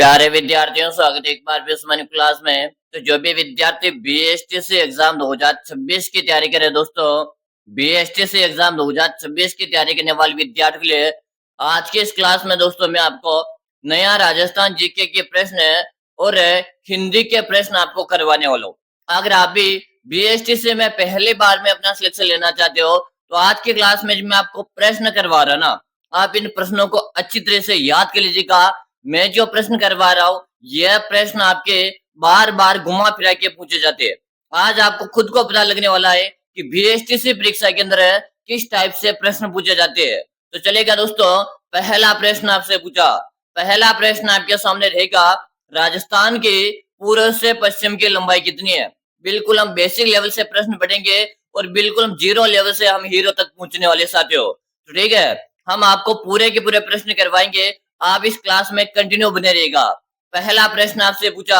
प्यारे विद्यार्थियों, स्वागत है एक बार फिर हमारी क्लास में। तो जो भी विद्यार्थी बीएसटीसी एग्जाम 2026 की तैयारी करे दोस्तों, बीएसटीसी एग्जाम 2026 की तैयारी करने वाले विद्यार्थी के लिए आज की इस क्लास में दोस्तों मैं आपको नया राजस्थान जीके के प्रश्न और हिंदी के प्रश्न आपको करवाने वाला हूँ। अगर आप भी बीएसटीसी में पहली बार में अपना सिलेक्शन लेना चाहते हो तो आज की क्लास में मैं आपको प्रश्न करवा रहा ना, आप इन प्रश्नों को अच्छी तरह से याद कर लीजिएगा। मैं जो प्रश्न करवा रहा हूँ यह प्रश्न आपके बार बार घुमा फिरा के पूछे जाते हैं। आज आपको खुद को पता लगने वाला है कि बीएसटीसी परीक्षा के अंदर किस टाइप से प्रश्न पूछे जाते हैं। तो चलेगा दोस्तों, पहला प्रश्न आपसे पूछा। पहला प्रश्न आपके सामने रहेगा, राजस्थान की पूर्व से पश्चिम की लंबाई कितनी है। बिल्कुल हम बेसिक लेवल से प्रश्न पढ़ेंगे और बिल्कुल हम जीरो लेवल से हम हीरो तक पहुंचने वाले साथियों। तो ठीक है, हम आपको पूरे के पूरे प्रश्न करवाएंगे, आप इस क्लास में कंटिन्यू बने रहेगा। पहला प्रश्न आपसे पूछा,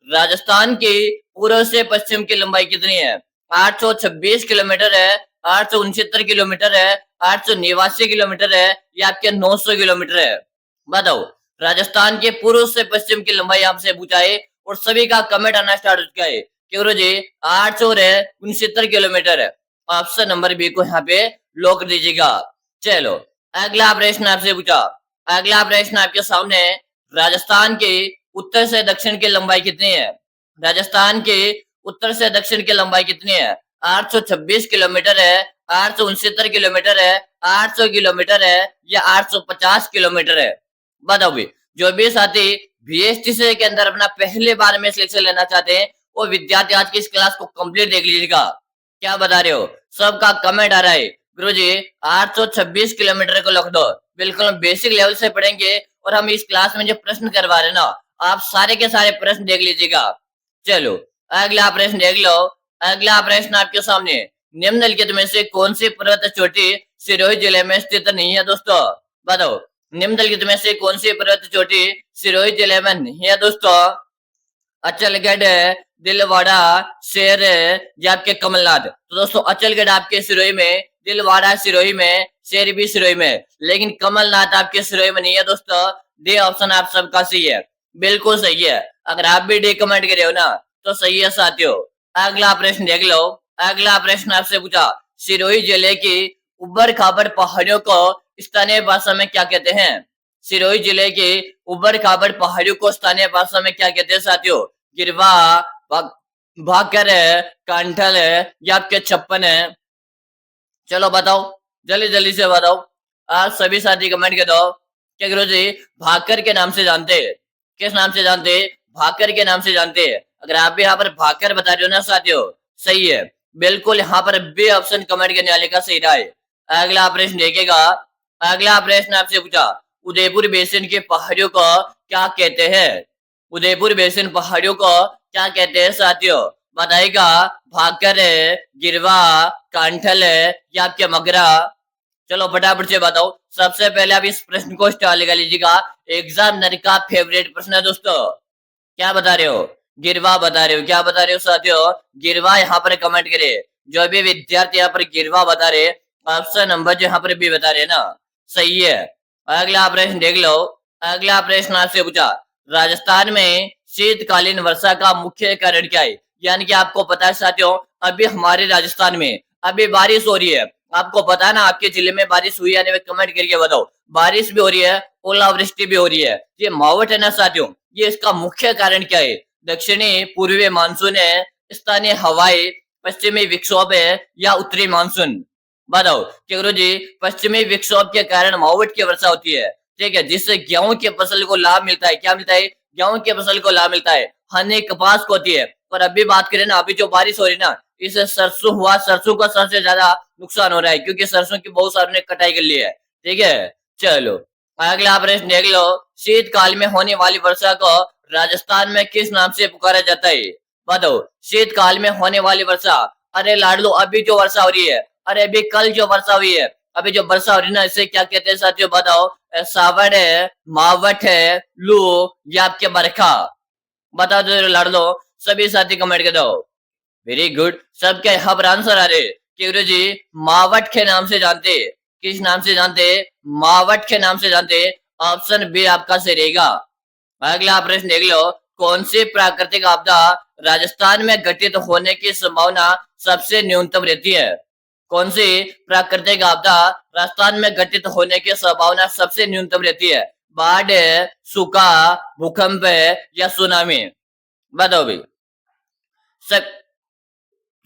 राजस्थान की पूर्व से पश्चिम की लंबाई कितनी है। 826 किलोमीटर है, 869 किलोमीटर है, 889 किलोमीटर है या आपके 900 किलोमीटर है। बताओ, राजस्थान के पूर्व से पश्चिम की लंबाई आपसे पूछा है और सभी का कमेंट आना स्टार्ट हो चुका है कि गुरु जी 869 किलोमीटर है। ऑप्शन नंबर बी को यहाँ पे लॉक कर दीजिएगा। चलो अगला प्रश्न आपसे पूछा। अगला प्रश्न आपके सामने, राजस्थान के उत्तर से दक्षिण की लंबाई कितनी है। राजस्थान के उत्तर से दक्षिण की लंबाई कितनी है। 826 किलोमीटर है, 869 किलोमीटर है, 800 किलोमीटर है या 850 किलोमीटर है। बताओ भी, जो भी साथी बीएसटीसी के अंदर अपना पहले बार में सिलेक्शन लेना चाहते हैं वो विद्यार्थी आज की इस क्लास को कंप्लीट देख लीजिएगा। क्या बता रहे हो, सबका कमेंट आ रहा है गुरुजी 826 किलोमीटर को लिख दो। बिल्कुल हम बेसिक लेवल से पढ़ेंगे और हम इस क्लास में जो प्रश्न करवा रहे हैं ना, आप सारे के सारे प्रश्न देख लीजिएगा। चलो अगला प्रश्न देख लो। अगला प्रश्न आपके सामने, निम्नलिखित में से कौन सी पर्वत चोटी सिरोही जिले में स्थित नहीं है। दोस्तों बताओ, निम्नलिखित में से कौन सी पर्वत चोटी सिरोही जिले में नहीं है। दोस्तों अचलगढ़, दिलवाड़ा, शेर या आपके कमलनाथ। तो दोस्तों अचलगढ़ आपके सिरोही में, दिलवाड़ा सिरोही में, शेर भी सिरोही में, लेकिन कमलनाथ आपके सिरोही में नहीं है। दोस्तों डी ऑप्शन आप सबका सही है, बिल्कुल सही है। अगर आप भी डी कमेंट करे हो ना तो सही है साथियों। अगला प्रश्न देख लो। अगला प्रश्न आपसे पूछा, सिरोही जिले की उबड़ खाबड़ पहाड़ियों को स्थानीय भाषा में क्या कहते हैं। सिरोही जिले की उबड़ खाबड़ पहाड़ियों को स्थानीय भाषा में क्या कहते हैं साथियों। गिरवा, भाकर है, कांठल है या आपके छप्पन है। चलो बताओ, जल्दी जल्दी से बताओ। आप सभी साथी कमेंट कर दो। क्या गुरु जी भाकर के नाम से जानते हैं। किस नाम से जानते हैं, भाकर के नाम से जानते हैं। अगर आप भी यहाँ पर भाकर बता रहे हो ना साथियों, सही है, बिल्कुल यहाँ पर बी ऑप्शन कमेंट करने वाले का सही रहा है। अगला प्रश्न देखेगा। अगला प्रश्न आपसे पूछा, उदयपुर बेसिन की पहाड़ियों को क्या कहते हैं। उदयपुर बेसिन पहाड़ियों को क्या कहते हैं साथियों, बताइएगा। भाकर है, गिरवा, कांठल है या आपके मगरा। चलो फटाफट से बताओ। सबसे पहले आप इस प्रश्न को स्टार लगा लीजिएगा, एग्जामिनर का फेवरेट प्रश्न है दोस्तों। क्या बता रहे हो, गिरवा बता रहे हो। क्या बता रहे हो साथियों, गिरवा। यहाँ पर कमेंट करे जो भी विद्यार्थी यहाँ पर गिरवा बता रहे, ऑप्शन नंबर जो यहाँ पर भी बता रहे ना, सही है। अगला प्रश्न देख लो। अगला प्रश्न आपसे पूछा, राजस्थान में शीतकालीन वर्षा का मुख्य कारण क्या है। यानी कि आपको पता है साथियों, अभी हमारे राजस्थान में अभी बारिश हो रही है। आपको पता है ना, आपके जिले में बारिश हुई है, कमेंट करके बताओ। बारिश भी हो रही है, ओलावृष्टि भी हो रही है। ये मावट है ना साथियों, ये इसका मुख्य कारण क्या है। दक्षिणी पूर्वी मानसून है, स्थानीय हवाएं, पश्चिमी विक्षोभ है या उत्तरी मानसून। बताओ कि गुरु जी पश्चिमी विक्षोभ के कारण मावट की वर्षा होती है, ठीक है, जिससे गेहूं की फसल को लाभ मिलता है। क्या मिलता है, गेहूं की फसल को लाभ मिलता है। हानि कपास को होती है। और अभी बात करें ना, अभी जो बारिश हो रही ना, इससे सरसों हुआ, सरसों का सबसे ज्यादा नुकसान हो रहा है क्योंकि सरसों की बहुत सारे ने कटाई कर ली है। ठीक है, चलो अगला प्रश्न देख लो। शीतकाल में होने वाली वर्षा को राजस्थान में किस नाम से पुकारा जाता है। बताओ, शीतकाल में होने वाली वर्षा, अरे लाडलो अभी जो वर्षा हो रही है, अरे अभी कल जो वर्षा हुई है, अभी जो वर्षा हो रही है ना, इसे क्या कहते हैं साथियों, बताओ। सावड़ है, मावट है, लू या आपके बरखा। बता दो लाडलो, सभी साथी कमेंट कर दो। वेरी गुड, सबके यहाँ पर आंसर आ रहे कि गुरु जी मावट के नाम से जानते। किस नाम से जानते, मावट के नाम से जानते। ऑप्शन बी आपका सही रहेगा। अगला प्रश्न देख लो, कौन सी प्राकृतिक आपदा राजस्थान में घटित होने की संभावना सबसे न्यूनतम रहती है? कौन सी प्राकृतिक आपदा राजस्थान में घटित होने की संभावना सबसे न्यूनतम रहती है? बाढ़, सूखा, भूकंप या सुनामी? बताओ भाई। सब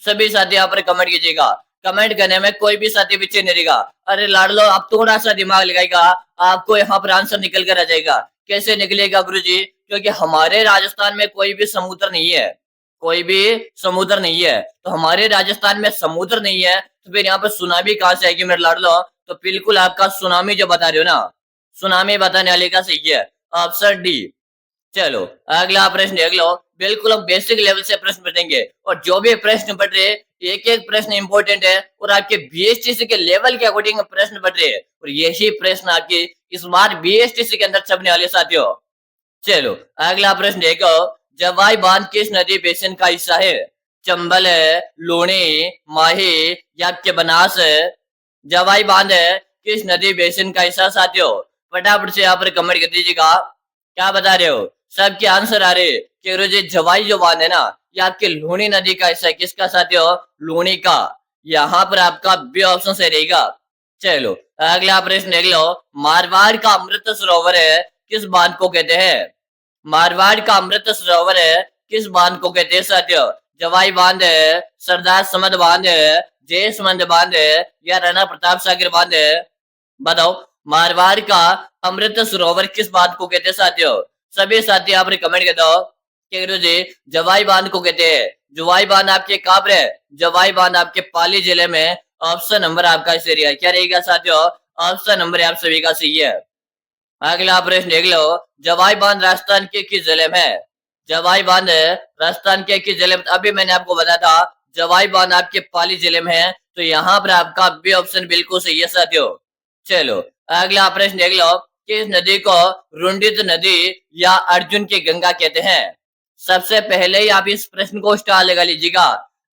सभी साथी यहाँ पर कमेंट कीजिएगा। कमेंट करने में कोई भी साथी पीछे नहीं रहेगा। अरे लाडलो, आप थोड़ा सा दिमाग लगाएगा, आपको यहाँ पर आंसर निकल कर आ जाएगा। कैसे निकलेगा गुरुजी? क्योंकि हमारे राजस्थान में कोई भी समुद्र नहीं है, कोई भी समुद्र नहीं है। तो हमारे राजस्थान में समुद्र नहीं है, तो फिर यहाँ पर सुनामी कहाँ से आएगी मेरे लाडलो? तो बिल्कुल आपका सुनामी जो बता रहे हो ना, सुनामी बताने वाले का सही है ऑप्शन डी। चलो अगला प्रश्न देख लो। बिल्कुल हम बेसिक लेवल से प्रश्न पढ़ेंगे, और जो भी प्रश्न पढ़ रहे एक एक प्रश्न इंपॉर्टेंट है, और आपके बीएसटीसी के लेवल के अकॉर्डिंग प्रश्न पढ़ रहे हैं, और यही प्रश्न आपके इस बार बीएसटीसी के अंदर छपने वाले साथियों। चलो अगला प्रश्न देखो, जवाई बांध किस नदी बेसिन का हिस्सा है? चंबल, लूणी, माही या आपके बनास? जवाई बांध किस नदी बेसिन का हिस्सा साथियों? फटाफट से यहाँ पर कमेंट कर दीजिएगा। क्या बता रहे हो? सबके आंसर आ रहे कि गुरुजी जवाई जो बांध है ना, ये आपके लूणी नदी का हिस्सा है। किसका साथियों? लूणी का। यहाँ पर आपका बी ऑप्शन सही रहेगा। चलो अगला प्रश्न देख लो, मारवाड़ का अमृत सरोवर है किस बांध को कहते हैं? मारवाड़ का अमृत सरोवर है किस बांध को कहते हैं साथियों? जवाई बांध है, सरदार समद बांध है, जयसमंद बांध है या राणा प्रताप सागर बांध है? बताओ, मारवाड़ का अमृत सरोवर किस बांध को कहते हैं साथियों? सभी साथी यहाँ पर कमेंट कर दो कि गुरुजी जवाई बांध को कहते हैं। जवाई बांध आपके कहाँ पर है? जवाई बांध आपके पाली जिले में। ऑप्शन नंबर आपका इस एरिया क्या रहेगा साथियों? ऑप्शन नंबर आप सभी का सही है। अगला प्रश्न देख लो, जवाई बांध राजस्थान के किस जिले में है? जवाई बांध राजस्थान के किस जिले में? अभी मैंने आपको बताया था जवाई बांध आपके पाली जिले में है, तो यहाँ पर आपका बी ऑप्शन बिल्कुल सही है साथियों। चलो अगला प्रश्न देख लो, किस नदी को रुंडित नदी या अर्जुन की गंगा कहते हैं? सबसे पहले ही आप इस प्रश्न को स्टार लगा लीजिएगा।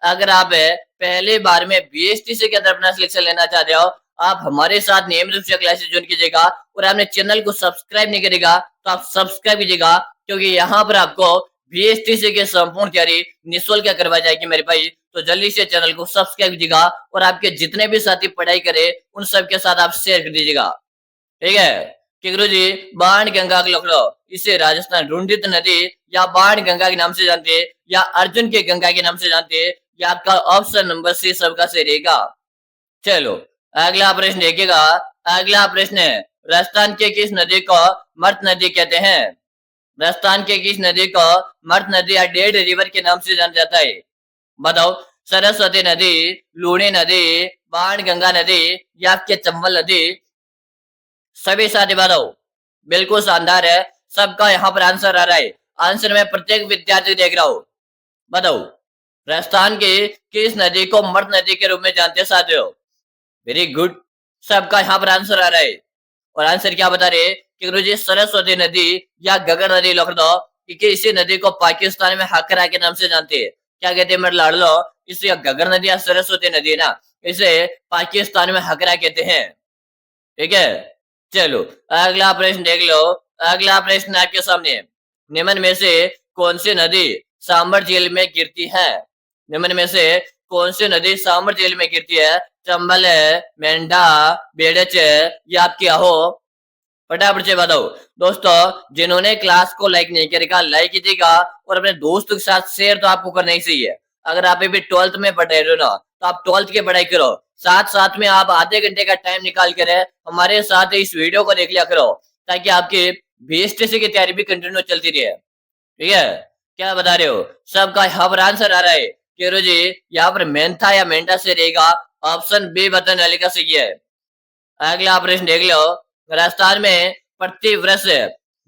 अगर आप पहले बार में बीएसटीसी के अंदर अपना सिलेक्शन लेना चाहते हो, आप हमारे साथ नियमित रूप से क्लासेस ज्वाइन कीजिएगा, और आपने चैनल को सब्सक्राइब नहीं करेगा तो आप सब्सक्राइब कीजिएगा, क्योंकि यहाँ पर आपको बीएसटीसी के संपूर्ण तैयारी निःशुल्क करवाई जाएगी मेरे भाई। तो जल्दी से चैनल को सब्सक्राइब कीजिएगा, और आपके जितने भी साथी पढ़ाई करे उन सबके साथ आप शेयर कर दीजिएगा। ठीक है कि गुरुजी बाण गंगा के लखनऊ इसे राजस्थान रुंडित नदी या बाण गंगा के नाम से जानते हैं, या अर्जुन के गंगा के नाम से जानते हैं? या आपका ऑप्शन नंबर सी सबका सही रहेगा। चलो अगला प्रश्न देखिएगा। अगला प्रश्न है, राजस्थान के किस नदी को मर्त नदी कहते हैं? राजस्थान के किस नदी को मर्त नदी या डेड रिवर के नाम से जाना जाता है? बताओ, सरस्वती नदी, लूणी नदी, बाण गंगा नदी या आपके चंबल नदी? सभी साथी बताओ। बिल्कुल शानदार है, सबका यहाँ पर आंसर आ रहा है। आंसर में प्रत्येक विद्यार्थी देख रहा हूँ। बताओ, राजस्थान की किस नदी को मर्द नदी के रूप में जानते हैं साथियों? वेरी गुड, सबका यहाँ पर आंसर आ रहा है। और आंसर क्या बता रहे कि गुरुजी सरस्वती नदी या गगन नदी लिख दो, क्योंकि इसी नदी को पाकिस्तान में हकरा के नाम से जानते हैं। क्या कहते हैं मेरे लाडलो? इसे गगन नदी या सरस्वती नदी है ना, इसे पाकिस्तान में हकरा कहते हैं। ठीक है, चलो अगला प्रश्न देख लो। अगला प्रश्न आपके सामने, निम्न में से कौन सी नदी सांबर झील में गिरती है? निम्न में से कौन सी नदी सांबर झील में गिरती है? चंबल, मेंढा, बेड़च या आपकी आहो? फटाफट से बताओ। दोस्तों, जिन्होंने क्लास को लाइक नहीं करेगा लाइक कीजिएगा, और अपने दोस्तों के साथ शेयर तो आपको करना ही चाहिए। अगर आप अभी 12th में पढ़ रहे हो ना, तो आप 12th की पढ़ाई करो, साथ साथ में आप आधे घंटे का टाइम निकाल कर हमारे साथ इस वीडियो को देख लिया करो, ताकि आपकी बीएसटीसी की तैयारी भी कंटिन्यू चलती रहे। ठीक है, क्या बता रहे हो? सबका यहाँ पर आंसर आ रहा है कि जी यहाँ पर मेंथा या मेंढा से रहेगा। ऑप्शन बी बताने वाले का सही है। अगला प्रश्न देख लो, राजस्थान में प्रति वर्ष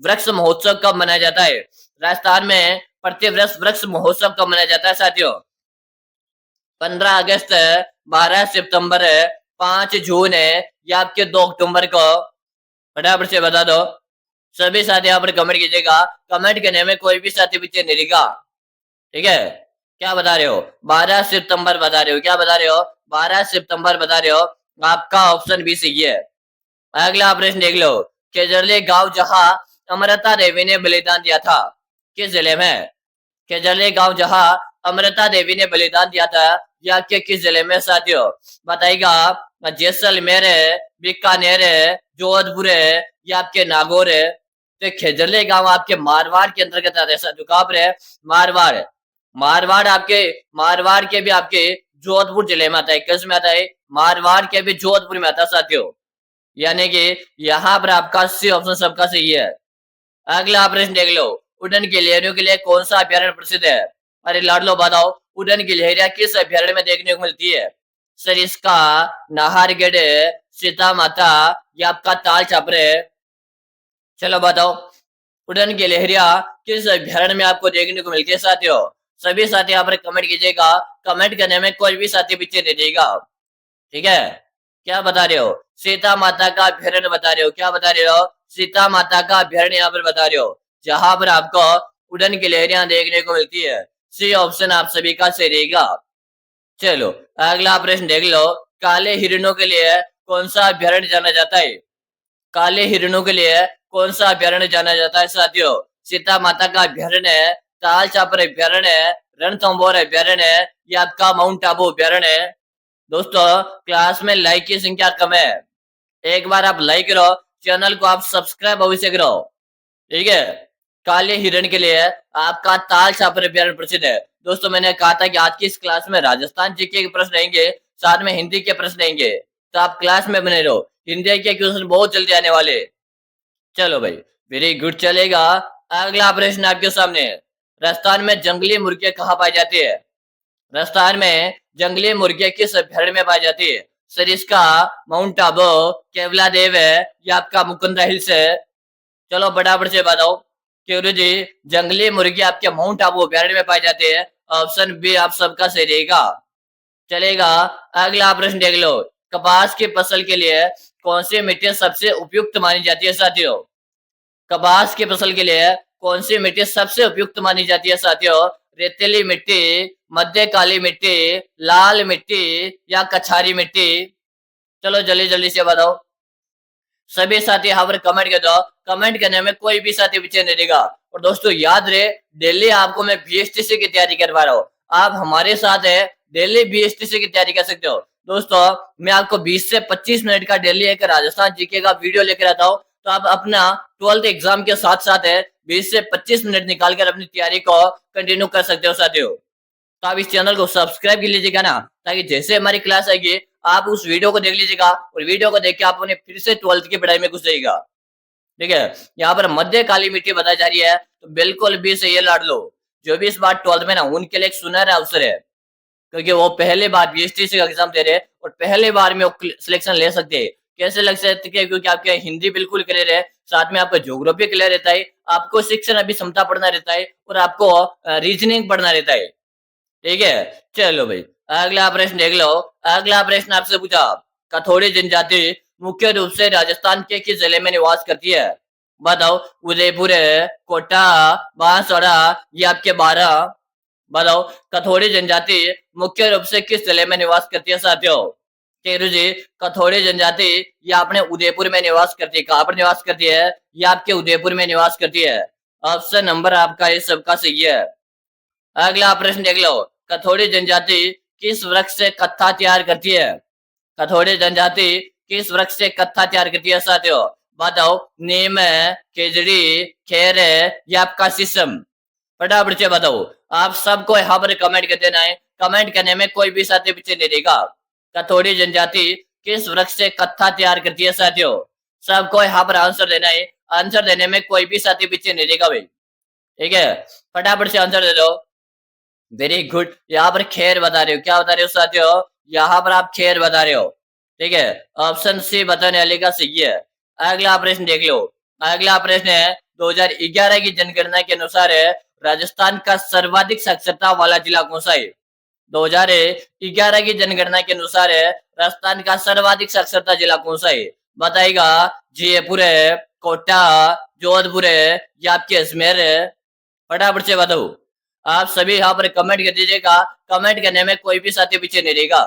वृक्ष महोत्सव कब मनाया जाता है? राजस्थान में प्रति वर्ष वृक्ष महोत्सव कब मनाया जाता है साथियों? 15 अगस्त, 12 सितंबर, 5 जून या आपके 2 अक्टूबर को? फटाफट से बता दो। सभी साथी यहाँ पर कमेंट कीजिएगा। कमेंट करने में कोई भी साथी पीछे नहीं रहेगा। ठीक है, क्या बता रहे हो? 12 सितंबर बता रहे हो? क्या बता रहे हो? 12 सितंबर बता रहे हो? आपका ऑप्शन भी सही है। अगला प्रश्न देख लो, केजरले गांव जहां अमृता देवी ने बलिदान दिया था? किस जिले में? केजले गांव जहां अमृता देवी ने बलिदान दिया था, यह आपके किस जिले में साथियों? बताइएगा। जैसलमेर है, बीकानेर है, जोधपुर है, या आपके नागौर है? तो खेजरले गांव आपके मारवाड़ के अंतर्गत आता है साथियों। कहां पर है? मारवाड़। मारवाड़ के भी आपके जोधपुर जिले में आता है। किस में आता है? मारवाड़ के भी जोधपुर में आता है साथियों। यानी कि यहाँ पर आपका सी ऑप्शन सबका सही है। अगला प्रश्न देख लो। उड़न गिलहरियों के लिए कौन सा अभ्यारण्य प्रसिद्ध है? अरे लाडलो बताओ, उड़न गिलहरियां किस अभ्यारण्य में देखने को मिलती है? सरिस्का, नाहरगढ़, सीता माता, या आपका ताल छापरे? चलो बताओ, उड़न गिलहरियां किस अभ्यारण्य में आपको देखने को मिलती है साथियों? सभी साथी यहाँ पर कमेंट कीजिएगा। कमेंट करने में कोई भी साथी पीछे नहीं रहेगा। ठीक है, क्या बता रहे हो? सीता माता का अभ्यारण्य बता रहे हो। क्या बता रहे हो? सीता माता का अभ्यारण्य यहाँ पर बता रहे हो, जहां पर आपको उड़न गिलहरियां देखने को मिलती है। सी ऑप्शन आप सभी का सही रहेगा। चलो अगला प्रश्न देख लो। काले हिरणों के लिए कौन सा अभ्यारण्य जाना जाता है? काले हिरणों के लिए कौन सा अभ्यारण्य जाना जाता है साथियों? सीता माता का अभ्यारण्य है, ताल छापर अभ्यारण्य है, रणथंभौर अभ्यारण्य है, या आपका माउंट आबू अभ्यारण्य है? दोस्तों क्लास में लाइक की संख्या कम है, एक बार आप लाइक करो, चैनल को आप सब्सक्राइब अवश्य करो। ठीक है, काले हिरण के लिए आपका ताल छापर अभ्यारण्य प्रसिद्ध है। दोस्तों मैंने कहा था कि आज की इस क्लास में राजस्थान जीके के प्रश्न रहेंगे, साथ में हिंदी के प्रश्न रहेंगे, तो आप क्लास में बने रहो। हिंदी के क्वेश्चन बहुत जल्दी आने वाले। चलो भाई, वेरी गुड। चलेगा अगला प्रश्न आपके सामने। राजस्थान में जंगली मुर्गे कहाँ पाए जाते हैं? राजस्थान में जंगली मुर्गे किस अभ्यारण्य में पाई जाती है? सरिस्का, माउंट आबू, केवला देव है, या आपका मुकुंदरा हिल्स है? चलो फटाफट से बताओ। क्यों जी, जंगली मुर्गी आपके माउंट आबू अभ्यारण्य में पाए जाते हैं। ऑप्शन बी आप सबका सही रहेगा। चलेगा अगला प्रश्न देख लो। कपास की फसल के लिए कौन सी मिट्टी सबसे उपयुक्त मानी जाती है साथियों? कपास की फसल के लिए कौन सी मिट्टी सबसे उपयुक्त मानी जाती है साथियों? रेतीली मिट्टी, मध्य काली मिट्टी, लाल मिट्टी, या कछारी मिट्टी? चलो जल्दी जल्दी से बताओ। सभी साथी यहाँ पर कमेंट कर दो। कमेंट करने में कोई भी साथी पीछे नहीं रहेगा। और दोस्तों याद रहे, डेली आपको मैं बीएसटीसी की तैयारी करवा रहा हूँ। आप हमारे साथ है, डेली बीएसटीसी की तैयारी कर सकते हो। दोस्तों मैं आपको 20 से 25 मिनट का डेली एक राजस्थान जीके का वीडियो लेकर आता हूँ, तो आप अपना 12th एग्जाम के साथ साथ है 20 से 25 मिनट निकाल कर अपनी तैयारी को कंटिन्यू कर सकते हो साथियों। तो आप इस चैनल को सब्सक्राइब कर लीजिएगा ना, ताकि जैसे हमारी क्लास आएगी आप उस वीडियो को देख लीजिएगा, और वीडियो को देख के आप उन्हें फिर से 12th की पढ़ाई में घुस जाइएगा। ठीक है, यहाँ पर मध्य काली मिट्टी बताई जा रही है, तो बिल्कुल भी सही है लाड लो। जो भी इस बार 12th में ना, उनके लिए एक सुनहरा अवसर है, क्योंकि वो पहले बार बीएसटीसी का एग्जाम दे रहे हैं और पहले बार में वो सिलेक्शन ले सकते हैं। कैसे लग सकते हैं? क्योंकि आपके हिंदी बिल्कुल क्लियर है, साथ में आपका ज्योग्राफी क्लियर रहता है, आपको शिक्षण अभिक्षमता पढ़ना रहता है, और आपको रीजनिंग पढ़ना रहता है। ठीक है, चलो भाई अगला प्रश्न देख लो। अगला प्रश्न आपसे पूछा, कथोड़ी जनजाति मुख्य रूप से राजस्थान के किस जिले में निवास करती है? बताओ, उदयपुर है, कोटा, बांसवाड़ा, ये आपके 12? बताओ, कथोड़ी जनजाति मुख्य रूप से किस जिले में निवास करती है साथियों? केरू जी, कथोड़ी जनजाति ये अपने उदयपुर में निवास करती है। कहाँ पर निवास करती है? ये आपके उदयपुर में निवास करती है। ऑप्शन नंबर आपका ये सबका सही है। अगला प्रश्न देख लो। कथोड़ी जनजाति किस वृक्ष से कत्था तैयार करती है? कथोड़ी जनजाति किस वृक्ष से कत्था तैयार करती है साथियों? बताओ, नीम है, खेजड़ी, खेर है, या आपका शीशम? फटाफट से बताओ। आप सबको यहाँ पर कमेंट कर देना है। कमेंट करने में कोई भी साथी पीछे नहीं रहेगा। कथोड़ी जनजाति किस वृक्ष से कत्था तैयार करती है साथियों? सबको यहाँ पर आंसर देना है। आंसर देने में कोई भी साथी पीछे नहीं रहेगा भाई। ठीक है, फटाफट से आंसर दे दो। वेरी गुड, यहाँ पर खेर बता रहे हो। क्या बता रहे हो साथियों? यहाँ पर आप खेर बता रहे हो। ठीक है, ऑप्शन सी बताने वाले का सही है। अगला प्रश्न देख लो। अगला प्रश्न है, 2011 की जनगणना के अनुसार है राजस्थान का सर्वाधिक साक्षरता वाला जिला कौन सा है? 2011 की जनगणना के अनुसार है राजस्थान का सर्वाधिक साक्षरता जिला कौन सा है? बताएगा, जयपुर है, कोटा, जोधपुर है, या आपके अजमेर है? फटाफट से बताओ। आप सभी यहाँ पर कमेंट कर दीजिएगा। कमेंट करने में कोई भी साथी पीछे नहीं रहेगा।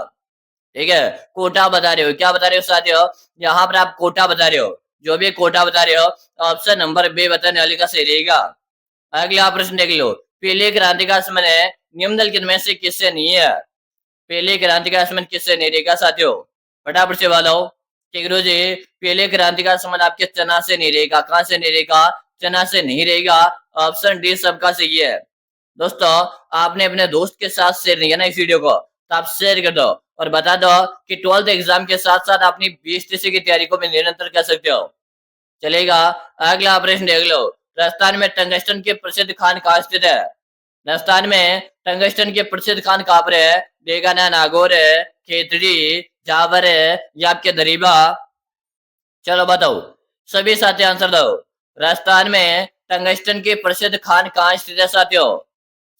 ठीक है, कोटा बता रहे हो। क्या बता रहे हो साथियों? यहाँ पर आप कोटा बता रहे हो। जो भी कोटा बता रहे हो ऑप्शन नंबर बी बताने वाले का सही रहेगा। अगला प्रश्न देख लो, पीली क्रांति का समय निम्नलिखित में से किससे नहीं है? पीली क्रांति का समय किससे नहीं रहेगा साथियों? फटाफट से बताओ कि गुरु जी पीली क्रांति का समय आपके चना से नहीं रहेगा। कहां से नहीं रहेगा? चना से नहीं रहेगा। ऑप्शन डी सबका सही है। दोस्तों आपने अपने दोस्त के साथ शेयर नहीं किया ना इस वीडियो को, तो आप शेयर कर दो और बता दो कि 12th एग्जाम के साथ साथ अपनी बीएसटीसी की तैयारी को भी निरंतर कर सकते हो। चलेगा। अगला प्रश्न देख लो, राजस्थान में टंगस्टन के प्रसिद्ध खान कहाँ स्थित है? राजस्थान में टंगस्टन के प्रसिद्ध खान कहाँ पर है? डेगाना, नागौर है, खेतड़ी, जावर है या आपके दरीबा? चलो बताओ, सभी साथी आंसर दो। राजस्थान में टंगस्टन के प्रसिद्ध खान कहाँ स्थित है साथियों?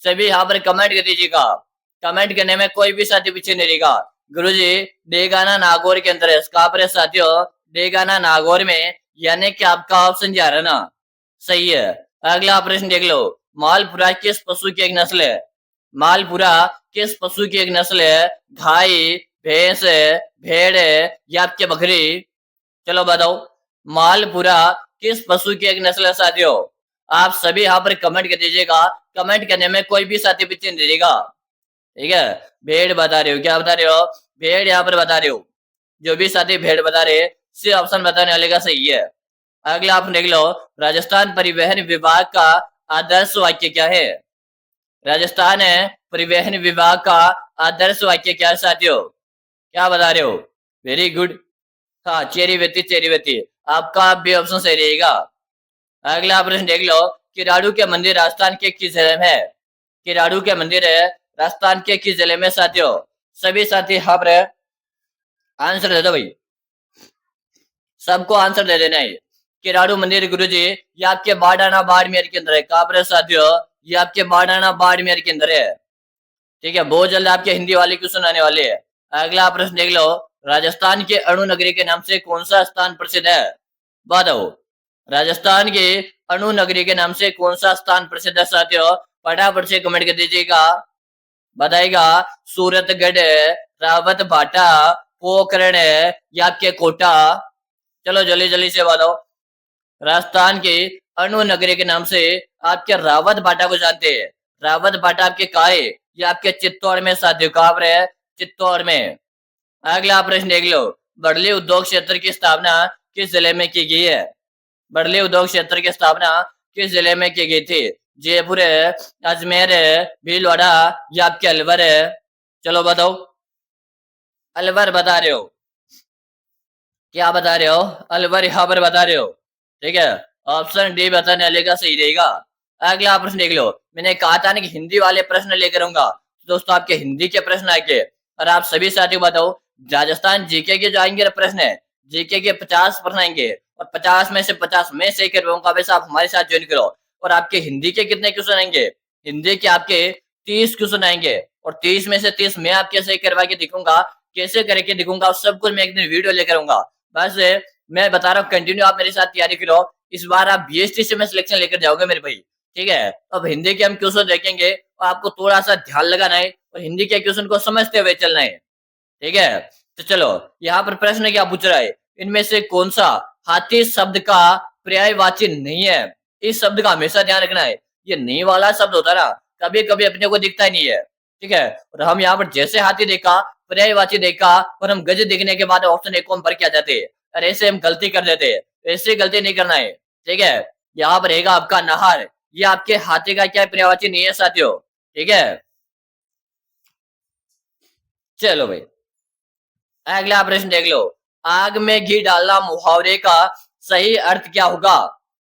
सभी यहाँ पर कमेंट कर दीजिएगा। कमेंट करने में कोई भी साथी पीछे नहीं रहेगा। गुरुजी डेगाना नागौर के अंदर है। कहाँ पर है साथियों? डेगाना नागौर में, यानी कि आपका ऑप्शन जा रहा है ना सही है। अगला प्रश्न देख लो, मालपुरा किस पशु की एक नस्ल है? मालपुरा किस पशु की एक नस्ल है? गाय, भैंस, भेड़ या आपके बकरी? चलो बताओ, मालपुरा किस पशु की एक नस्ल है साथियों? आप सभी यहाँ पर कमेंट कर दीजिएगा। कमेंट करने में कोई भी साथी पीछे नहीं रहेगा। ठीक है, भेड़ बता रहे हो, क्या बता रहे हो? भेड़ यहाँ पर बता रहे हो। जो भी साथी भेड़ बता रहे सी ऑप्शन बताने वाले का सही है। अगला आप देख लो, राजस्थान परिवहन विभाग का आदर्श वाक्य क्या है? राजस्थान परिवहन विभाग का आदर्श वाक्य क्या है साथियों? क्या बता रहे हो? Very good. हाँ, चेरी वेती आपका भी ऑप्शन सही रहेगा। अगला प्रश्न देख लो, किराड़ू के मंदिर राजस्थान के किस जिले में है? किराड़ू के मंदिर है राजस्थान के किस जिले में साथियों? सभी साथी यहाँ पर आंसर दे दो भाई, सबको आंसर दे देना है। किराड़ू मंदिर गुरुजी ये आपके बाडाना बाड़मेर के अंदर है। कहाँ पर है साथियों? ये आपके बाडाना बाड़मेर के अंदर है। ठीक है, बहुत जल्द आपके हिंदी वाले क्वेश्चन आने वाले हैं। अगला प्रश्न देख लो, राजस्थान के अणु नगरी के नाम से कौन सा स्थान प्रसिद्ध है? बताओ, राजस्थान के अणु नगरी के नाम से कौन सा स्थान प्रसिद्ध है साथियों? फटाफट से कमेंट कर दीजिएगा। बताएगा सूरतगढ़, रावत भाटा, पोखरण या आपके कोटा? चलो जल्दी जल्दी से बताओ। राजस्थान के अणु नगरी के नाम से आपके रावत भाटा को जानते हैं। रावत भाटा आपके कहा है? ये आपके चित्तौड़ में साथियों। कहाँ पर है? चित्तौड़ में। अगला प्रश्न देख लो, बड़ली उद्योग क्षेत्र की स्थापना किस जिले में की गई है? बड़ली उद्योग क्षेत्र की स्थापना किस जिले में की गई थी? जयपुर है, अजमेर है, भीलवाड़ा या आपके अलवर है? चलो बताओ, अलवर बता रहे हो, क्या बता रहे हो? अलवर यहाँ पर बता रहे हो। ठीक है, ऑप्शन डी बताने वाले का सही रहेगा। अगला प्रश्न देख लो, मैंने कहा था ना कि हिंदी वाले प्रश्न लेकर आऊंगा, तो दोस्तों आपके हिंदी के प्रश्न आएंगे और आप सभी साथियों बताओ, राजस्थान जीके के जो आएंगे प्रश्न है, जीके के 50 प्रश्न आएंगे और 50 में से 50 में सही कर पाऊंगा। वैसे आप हमारे साथ ज्वाइन करो। और आपके हिंदी के कितने क्वेश्चन आएंगे? हिंदी के आपके 30 क्वेश्चन आएंगे और 30 में से 30 मैं आपके सही करवा के दिखूंगा। कैसे करके दिखूंगा सब कुछ मैं एक दिन वीडियो लेकर आऊंगा। बस मैं बता रहा हूँ, कंटिन्यू आप मेरे साथ तैयारी करो। इस बार आप बीएसटी में सिलेक्शन लेकर जाओगे मेरे भाई। ठीक है, अब हिंदी के हम क्वेश्चन देखेंगे और आपको थोड़ा सा ध्यान लगाना है और हिंदी के क्वेश्चन को समझते हुए चलना है। ठीक है, तो चलो यहाँ पर प्रश्न क्या पूछ रहा है, इनमें से कौन सा हाथी शब्द का पर्यायवाची नहीं है? इस शब्द का हमेशा ध्यान रखना है। ये नहीं वाला शब्द होता ना, कभी कभी अपने को दिखता ही नहीं है। ठीक है, और हम यहाँ पर जैसे हाथी देखा, पर्यायवाची देखा और हम गज देखने के बाद ऑप्शन एक को हम भर के आ जाते हैं और ऐसे हम गलती कर देते हैं। ऐसे गलती नहीं करना है। ठीक है, यहाँ पर रहेगा आपका नहर। ये आपके हाथी का क्या पर्यायवाची नहीं है साथियों। ठीक है, चलो भाई अगला प्रश्न देख लो, आग में घी डालना मुहावरे का सही अर्थ क्या होगा?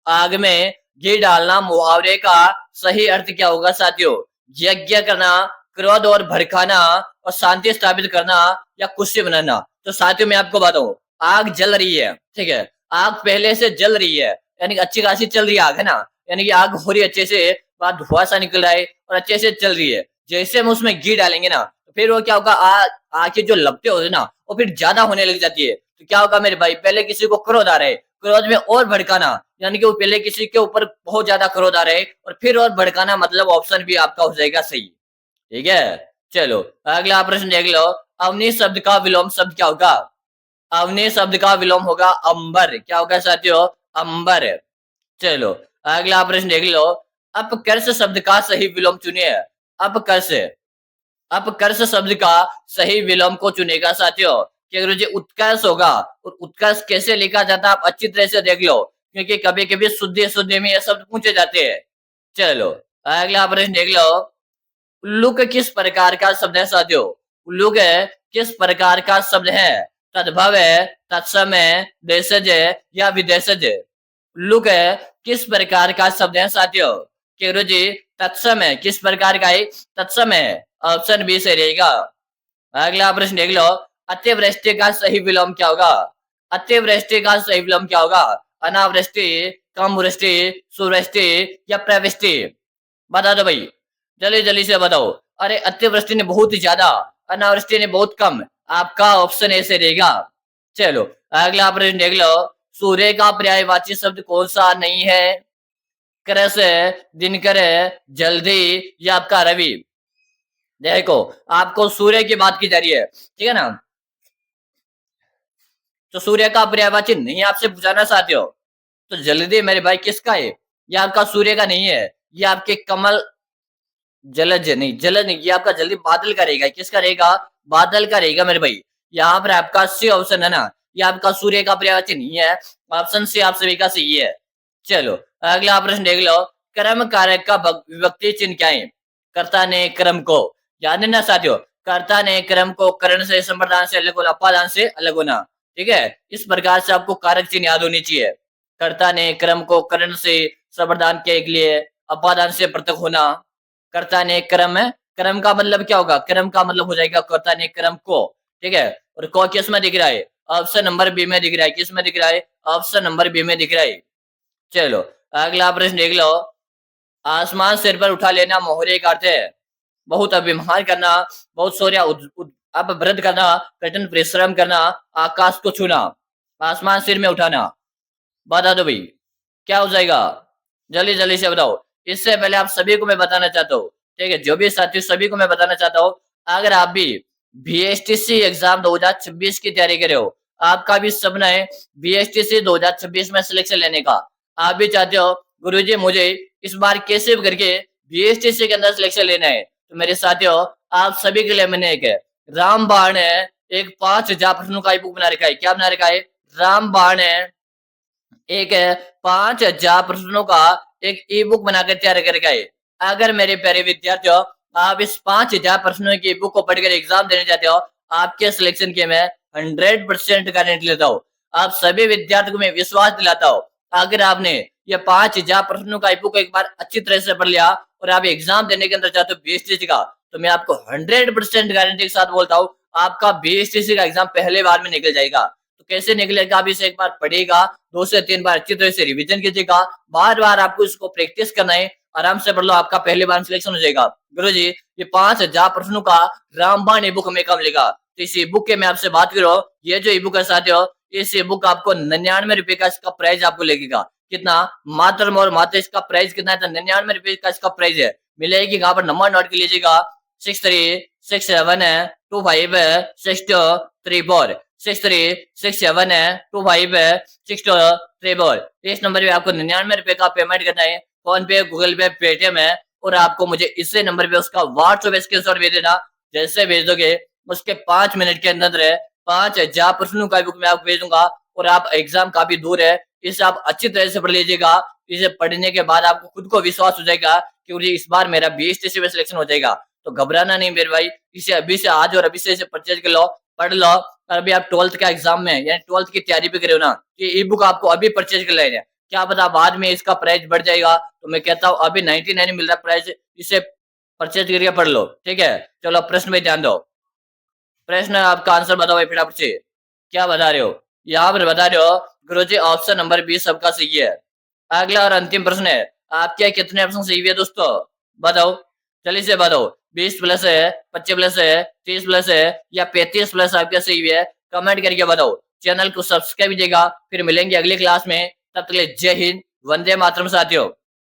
आग में घी डालना मुहावरे का सही अर्थ क्या होगा साथियों? यज्ञ करना, क्रोध और भड़काना और शांति स्थापित करना या कुर्सी बनाना? तो साथियों मैं आपको बताऊं, आग जल रही है। ठीक है, आग पहले से जल रही है, यानी कि अच्छी खासी चल रही है आग, है ना, यानी कि आग हो रही है अच्छे से, बाद धुआं सा निकल रहा है और अच्छे से चल रही है। जैसे हम उसमें घी डालेंगे ना, तो फिर वो क्या होगा, आग के जो लपटे होते हैं ना, वो फिर ज्यादा होने लग जाती है। तो क्या होगा मेरे भाई, पहले किसी को क्रोध आ रहा है, क्रोध में और भड़काना, यानी कि वो पहले किसी के ऊपर बहुत ज्यादा क्रोध आ रहा है और फिर और भड़काना, मतलब ऑप्शन भी आपका हो जाएगा सही। ठीक है, चलो अगला प्रश्न देख लो, अवनी शब्द का विलोम शब्द क्या होगा? अवनी शब्द का विलोम होगा अंबर। क्या होगा साथियों? अंबर। चलो अगला प्रश्न देख लो। अपकर्ष शब्द का सही विलोम चुनिए। अपकर्ष। अपकर्ष शब्द का सही विलोम को चुनेगा साथियों। कि गुरु जी उत्कर्ष होगा, और उत्कर्ष कैसे लिखा जाता है आप अच्छी तरह से देख लो, क्योंकि कभी कभी शुद्धि शुद्धि में ये शब्द पूछे जाते हैं। चलो अगला प्रश्न देख लो। उल्लूक किस प्रकार का शब्द है साथियों? उल्लूक किस प्रकार का शब्द है? तद्भव है, तत्सम है, देशज है या विदेशज है? उल्लूक किस प्रकार का शब्द है साथियों? कि गुरु जी तत्सम है। किस प्रकार का है? तत्सम है। ऑप्शन बी से रहेगा। अगला प्रश्न देख लो। अतिवृष्टि का सही विलोम क्या होगा? अतिवृष्टि का सही विलोम क्या होगा? अनावृष्टि, कम वृष्टि, सुवृष्टि या प्रवृष्टि? बता दो भाई, जल्दी जल्दी से बताओ। अरे अतिवृष्टि ने बहुत ज्यादा, अनावृष्टि ने बहुत कम। आपका ऑप्शन ए से रहेगा। चलो अगला प्रश्न देख लो। सूर्य का पर्यायवाची शब्द कौन सा नहीं है? क्रस, दिनकर, जल्दी या आपका रवि? देखो आपको सूर्य की बात की जा रही है, ठीक है ना? तो सूर्य का पर्यायवाची नहीं आपसे पूछाना चाहते हो, तो जल्दी मेरे भाई किसका है? ये आपका सूर्य का नहीं है, ये आपके कमल, जलज नहीं, जलज नहीं, ये आपका जल्दी बादल का रहेगा। किसका रहेगा? बादल का रहेगा मेरे भाई। यहाँ पर आपका सी ऑप्शन है ना, ये आपका सूर्य का पर्यायवाची नहीं है। ऑप्शन सी आप सभी का सही है। चलो अगला प्रश्न देख लो। कर्म कारक का विभक्ति चिन्ह क्या है? कर्ता ने क्रम को, याद है ना साथियों? कर्ता ने क्रम को करण से, संप्रदान से अलग होना, अपादान से अलग होना, ठीक है? इस प्रकार से आपको कारक चिन्ह याद होनी चाहिए। कर्ता ने क्रम को करण से, संप्रदान के लिए, अपादान से पृथक होना। कर्ता ने क्रम है, क्रम का मतलब क्या होगा? क्रम का मतलब हो जाएगा कर्ता ने क्रम को, ठीक है? और को किस में दिख रहा है? ऑप्शन नंबर बी में दिख रहा है। किस में दिख रहा है? ऑप्शन नंबर बी में दिख रहा है। चलो अगला प्रश्न देख लो। आसमान सिर पर उठा लेना मोहरे का अर्थ है बहुत अभिमान करना, बहुत शौर्य, अपवृद्ध करना, कठिन परिश्रम करना, आकाश को छूना। आसमान सिर में उठाना, बता दो भाई क्या हो जाएगा? जल्दी जल्दी से बताओ। इससे पहले आप सभी को मैं बताना चाहता हूँ, ठीक है, जो भी साथी, सभी को मैं बताना चाहता हूँ, अगर आप भी बीएसटीसी एग्जाम 2026 की तैयारी कर रहे हो, आपका भी सपना है बीएसटीसी 2026 में सिलेक्शन लेने का, आप भी चाहते हो गुरुजी मुझे इस बार कैसे भी करके बीएसटीसी के अंदर सिलेक्शन लेना है, तो मेरे साथियों आप सभी के लिए मैंने एक रामबाण है, एक 5000 प्रश्नों का ई बुक बना रखा है। क्या बना रखा है? रामबाण है, एक 5000 प्रश्नों का एक ई बुक बनाकर तैयार करके आए। अगर मेरे प्यारे विद्यार्थियों आप इस 5000 प्रश्नों की बुक को पढ़कर एग्जाम देने जाते हो, आपके सिलेक्शन के मैं 100% गारंटी लेता हूँ। आप सभी विद्यार्थियों को मैं विश्वास दिलाता हूँ, अगर आपने ये 5000 प्रश्नों का ई बुक एक बार अच्छी तरह से पढ़ लिया और आप एग्जाम देने के अंदर चाहते हो बीएसटीसी का, तो मैं आपको 100% गारंटी के साथ बोलता हूँ आपका बीएसटीसी का एग्जाम पहले बार में निकल जाएगा। तो कैसे निकलेगा? आप इसे एक बार पढ़ेगा, 2 से 3 बार अच्छी तरह से रिवीजन कीजिएगा, बार बार आपको इसको प्रैक्टिस करना है, आराम से पढ़ लो, आपका पहले बार में सिलेक्शन हो जाएगा। गुरुजी ये 5000 प्रश्नों का रामबाण ई बुक हमें कब मिलेगा? तो इस ई बुक के मैं आपसे बात करो, ये जो ई बुक है साथियों, इस ई बुक आपको 99 रुपए का इसका प्राइस आपको लगेगा। कितना? मात्र और मात्र इसका प्राइस कितना है? तो 99 रुपए का इसका प्राइस है। मिलेगी यहाँ पर, नंबर नोट कर लीजिएगा, 6367256234 6367256234। इस नंबर पे आपको 99 रुपए का पेमेंट करना है, फोन पे, गूगल पे, पेटीएम है, और आपको मुझे इसी नंबर पे उसका व्हाट्सएप स्क्रीनशॉट भेज देना। जैसे भेज दोगे उसके 5 मिनट के अंदर 5000 प्रश्नों का बुक मैं आपको भेजूंगा, और आप एग्जाम काफी दूर है, इसे आप अच्छी तरह से पढ़ लीजिएगा। इसे पढ़ने के बाद आपको खुद को विश्वास हो जाएगा कि मुझे इस बार मेरा बीएसटीसी में सिलेक्शन हो जाएगा। तो घबराना नहीं मेरे भाई, इसे अभी से, आज और अभी से इसे परचेज कर लो, पढ़ लो। अभी आप 12th का एग्जाम में यानी 12th की तैयारी भी कर रहे हो ना, ये ई बुक आपको अभी परचेज कर लेना है। क्या पता बाद में इसका प्राइस बढ़ जाएगा, तो मैं कहता हूँ अभी 99 मिल रहा है प्राइस, इसे परचेज करके पढ़ लो, ठीक है? चलो प्रश्न में ध्यान दो। प्रश्न आपका आंसर बताओ फटाफट से, क्या बता रहे हो? यहाँ पर बता रहे हो गुरुजी ऑप्शन नंबर 20 सबका सही है। अगला और अंतिम प्रश्न है, आपके कितने ऑप्शन सही है दोस्तों? बताओ, जल्दी से बताओ। 20 प्लस है, 25 प्लस है, 30 प्लस है या 35 प्लस आपका सही है? कमेंट करके बताओ। चैनल को सब्सक्राइब कीजिएगा। फिर मिलेंगे अगली क्लास में, तब तक के लिए जय हिंद, वंदे मातरम साथियों।